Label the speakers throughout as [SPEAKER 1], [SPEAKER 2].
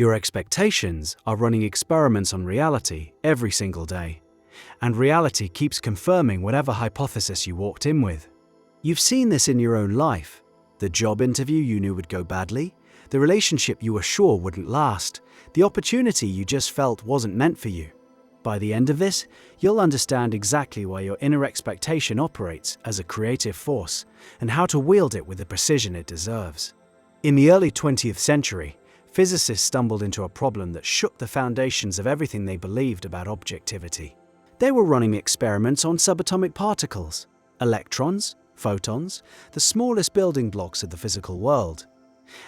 [SPEAKER 1] Your expectations are running experiments on reality every single day, and reality keeps confirming whatever hypothesis you walked in with. You've seen this in your own life. The job interview you knew would go badly, the relationship you were sure wouldn't last, the opportunity you just felt wasn't meant for you. By the end of this, you'll understand exactly why your inner expectation operates as a creative force and how to wield it with the precision it deserves. In the early 20th century, physicists stumbled into a problem that shook the foundations of everything they believed about objectivity. They were running experiments on subatomic particles, electrons, photons, the smallest building blocks of the physical world.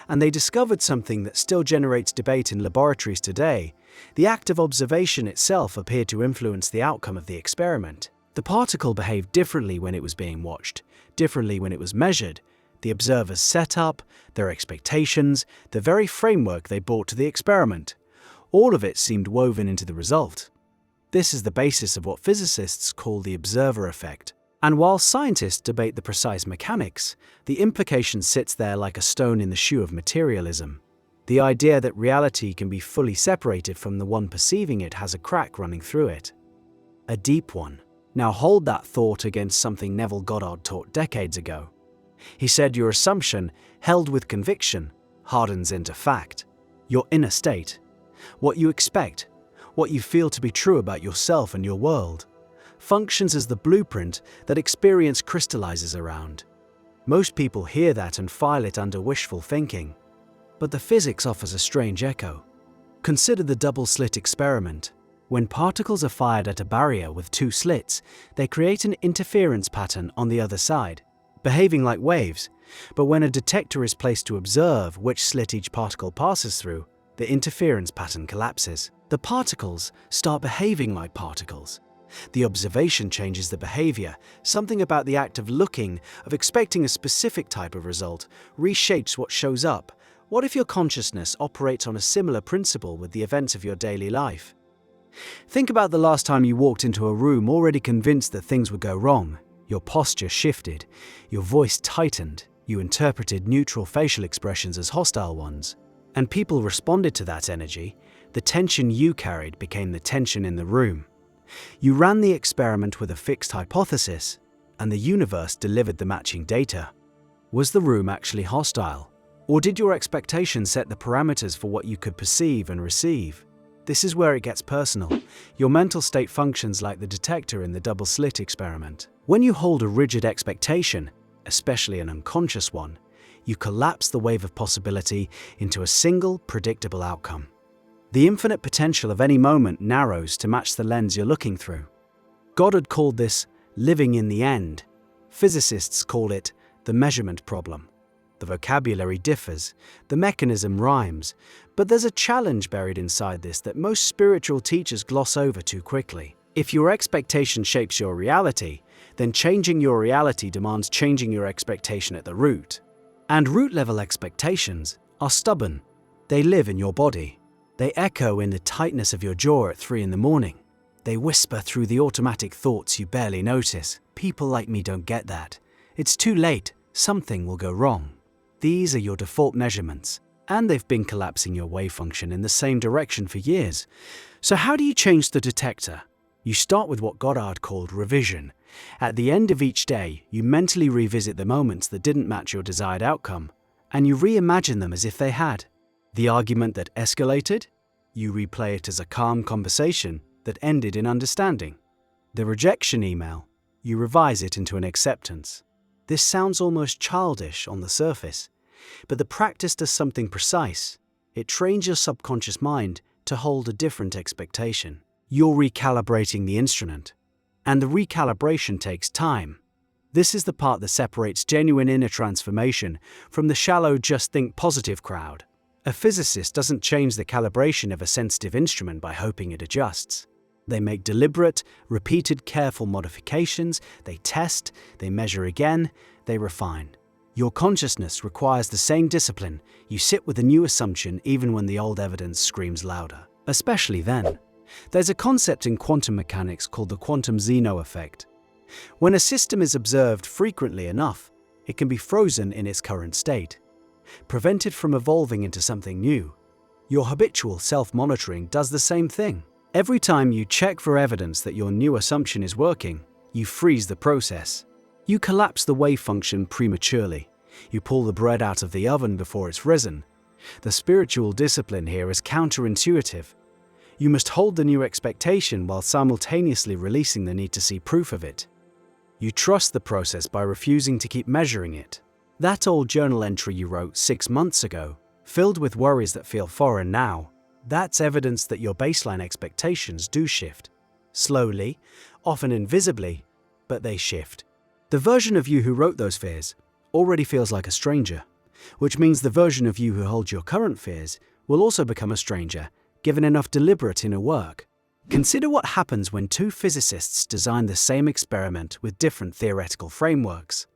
[SPEAKER 1] And they discovered something that still generates debate in laboratories today. The act of observation itself appeared to influence the outcome of the experiment. The particle behaved differently when it was being watched, differently when it was measured. The observer's setup, their expectations, the very framework they brought to the experiment. All of it seemed woven into the result. This is the basis of what physicists call the observer effect. And while scientists debate the precise mechanics, the implication sits there like a stone in the shoe of materialism. The idea that reality can be fully separated from the one perceiving it has a crack running through it. A deep one. Now hold that thought against something Neville Goddard taught decades ago. He said your assumption, held with conviction, hardens into fact. Your inner state. What you expect, what you feel to be true about yourself and your world, functions as the blueprint that experience crystallizes around. Most people hear that and file it under wishful thinking. But the physics offers a strange echo. Consider the double-slit experiment. When particles are fired at a barrier with two slits, they create an interference pattern on the other side, behaving like waves. But when a detector is placed to observe which slit each particle passes through, the interference pattern collapses. The particles start behaving like particles. The observation changes the behavior. Something about the act of looking, of expecting a specific type of result, reshapes what shows up. What if your consciousness operates on a similar principle with the events of your daily life? Think about the last time you walked into a room already convinced that things would go wrong. Your posture shifted, your voice tightened, you interpreted neutral facial expressions as hostile ones. And people responded to that energy. The tension you carried became the tension in the room. You ran the experiment with a fixed hypothesis, and the universe delivered the matching data. Was the room actually hostile? Or did your expectation set the parameters for what you could perceive and receive? This is where it gets personal. Your mental state functions like the detector in the double-slit experiment. When you hold a rigid expectation, especially an unconscious one, you collapse the wave of possibility into a single, predictable outcome. The infinite potential of any moment narrows to match the lens you're looking through. Goddard called this living in the end. Physicists call it the measurement problem. The vocabulary differs, the mechanism rhymes, but there's a challenge buried inside this that most spiritual teachers gloss over too quickly. If your expectation shapes your reality, then changing your reality demands changing your expectation at the root. And root-level expectations are stubborn. They live in your body. They echo in the tightness of your jaw at 3 a.m. They whisper through the automatic thoughts you barely notice. People like me don't get that. It's too late. Something will go wrong. These are your default measurements, and they've been collapsing your wave function in the same direction for years. So how do you change the detector? You start with what Goddard called revision. At the end of each day, you mentally revisit the moments that didn't match your desired outcome, and you reimagine them as if they had. The argument that escalated? You replay it as a calm conversation that ended in understanding. The rejection email? You revise it into an acceptance. This sounds almost childish on the surface, but the practice does something precise. It trains your subconscious mind to hold a different expectation. You're recalibrating the instrument, and the recalibration takes time. This is the part that separates genuine inner transformation from the shallow just think positive crowd. A physicist doesn't change the calibration of a sensitive instrument by hoping it adjusts. They make deliberate, repeated, careful modifications, they test, they measure again, they refine. Your consciousness requires the same discipline. You sit with a new assumption even when the old evidence screams louder. Especially then. There's a concept in quantum mechanics called the Quantum Zeno Effect. When a system is observed frequently enough, it can be frozen in its current state, prevented from evolving into something new. Your habitual self-monitoring does the same thing. Every time you check for evidence that your new assumption is working, you freeze the process. You collapse the wave function prematurely. You pull the bread out of the oven before it's risen. The spiritual discipline here is counterintuitive. You must hold the new expectation while simultaneously releasing the need to see proof of it. You trust the process by refusing to keep measuring it. That old journal entry you wrote 6 months ago, filled with worries that feel foreign now, that's evidence that your baseline expectations do shift. Slowly, often invisibly, but they shift. The version of you who wrote those fears already feels like a stranger, which means the version of you who holds your current fears will also become a stranger, given enough deliberate inner work. Consider what happens when two physicists design the same experiment with different theoretical frameworks.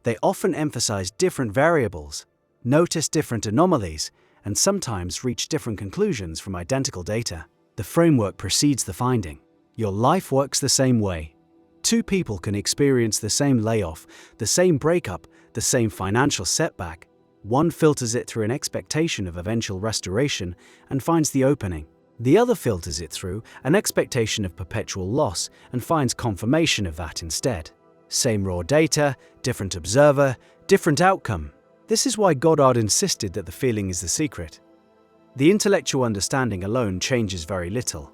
[SPEAKER 1] They often emphasize different variables, notice different anomalies, and sometimes reach different conclusions from identical data. The framework precedes the finding. Your life works the same way. Two people can experience the same layoff, the same breakup, the same financial setback. One filters it through an expectation of eventual restoration and finds the opening. The other filters it through an expectation of perpetual loss and finds confirmation of that instead. Same raw data, different observer, different outcome. This is why Goddard insisted that the feeling is the secret. The intellectual understanding alone changes very little.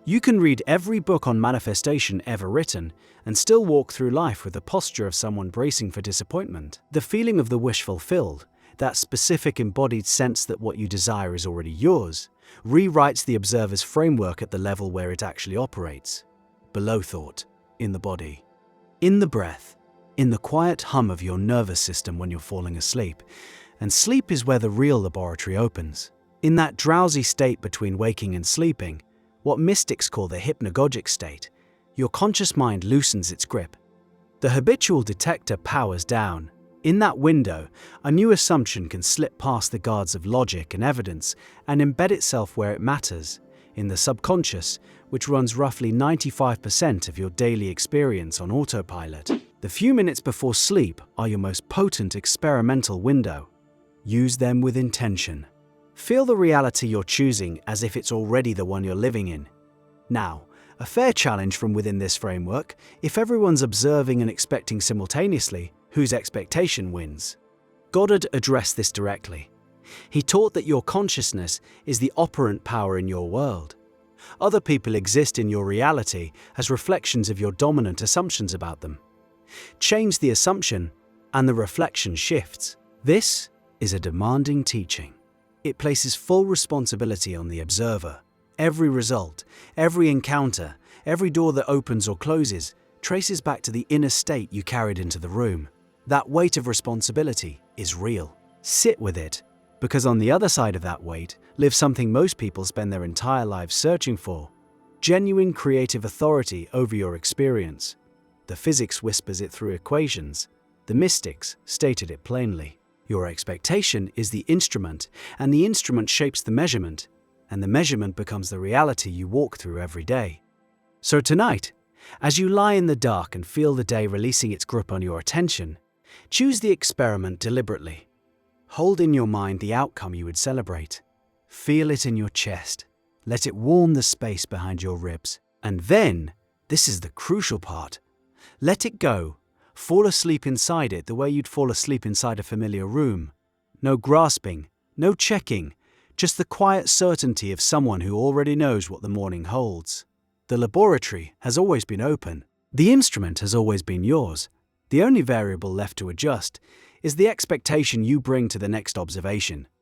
[SPEAKER 1] You can read every book on manifestation ever written and still walk through life with the posture of someone bracing for disappointment. The feeling of the wish fulfilled, that specific embodied sense that what you desire is already yours, rewrites the observer's framework at the level where it actually operates. Below thought, in the body, in the breath, in the quiet hum of your nervous system when you're falling asleep. And sleep is where the real laboratory opens. In that drowsy state between waking and sleeping, what mystics call the hypnagogic state, your conscious mind loosens its grip. The habitual detector powers down. In that window, a new assumption can slip past the guards of logic and evidence and embed itself where it matters, in the subconscious, which runs roughly 95% of your daily experience on autopilot. The few minutes before sleep are your most potent experimental window. Use them with intention. Feel the reality you're choosing as if it's already the one you're living in. Now, a fair challenge from within this framework: if everyone's observing and expecting simultaneously, whose expectation wins? Goddard addressed this directly. He taught that your consciousness is the operant power in your world. Other people exist in your reality as reflections of your dominant assumptions about them. Change the assumption, and the reflection shifts. This is a demanding teaching. It places full responsibility on the observer. Every result, every encounter, every door that opens or closes traces back to the inner state you carried into the room. That weight of responsibility is real. Sit with it, because on the other side of that weight lives something most people spend their entire lives searching for: genuine creative authority over your experience. The physics whispers it through equations. The mystics stated it plainly. Your expectation is the instrument, and the instrument shapes the measurement, and the measurement becomes the reality you walk through every day. So tonight, as you lie in the dark and feel the day releasing its grip on your attention, choose the experiment deliberately. Hold in your mind the outcome you would celebrate. Feel it in your chest. Let it warm the space behind your ribs. And then, this is the crucial part, let it go. Fall asleep inside it the way you'd fall asleep inside a familiar room. No grasping, no checking, just the quiet certainty of someone who already knows what the morning holds. The laboratory has always been open. The instrument has always been yours. The only variable left to adjust is the expectation you bring to the next observation.